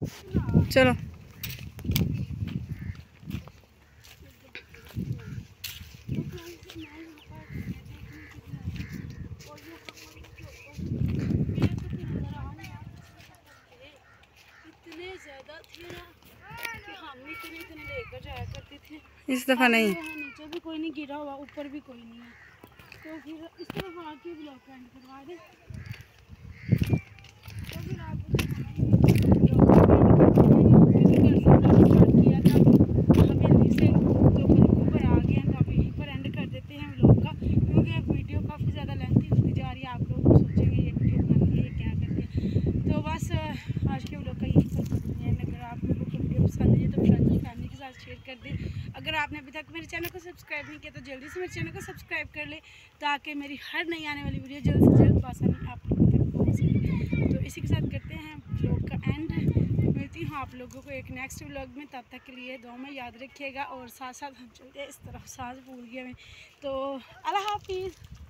चलो इतने ज्यादा थे ना कि हम इतने लेकर जाया करते थे। इस दफ़ा नहीं। नीचे भी कोई नहीं गिरा हुआ, ऊपर भी कोई नहीं है, तो फिर इस तरफ आके ब्लॉक एंड करवा दे। तो फिर आप स्टार्ट किया था हवेली से, तो बिल्कुल पर आ गए हैं, तो आप यहीं पर एंड कर देते हैं व्लॉग का, क्योंकि वीडियो काफ़ी ज़्यादा लेंथी होती जा रही है। आप लोग सोचेंगे ये वीडियो बनानी है, ये क्या करते हैं, तो बस आज के व्लॉग का यही पर है। अगर आप लोगों को वीडियो पसंद है तो फ्रेंड्स और फैमिली के साथ शेयर कर दें। अगर आपने अभी तक मेरे चैनल को सब्सक्राइब नहीं किया तो जल्दी से मेरे चैनल को सब्सक्राइब कर ले, ताकि मेरी हर नई आने वाली वीडियो जल्द से जल्द आसानी आप लोगों तक पहुँच सके। तो इसी के साथ करते हैं व्लॉग का एंड। मिलती हूँ आप लोगों को एक नेक्स्ट व्लॉग में, तब तक के लिए दुआ में याद रखिएगा। और साथ साथ हम चलते हैं इस तरफ, सांस भूल गया मैं, तो अल्लाह हाफिज़।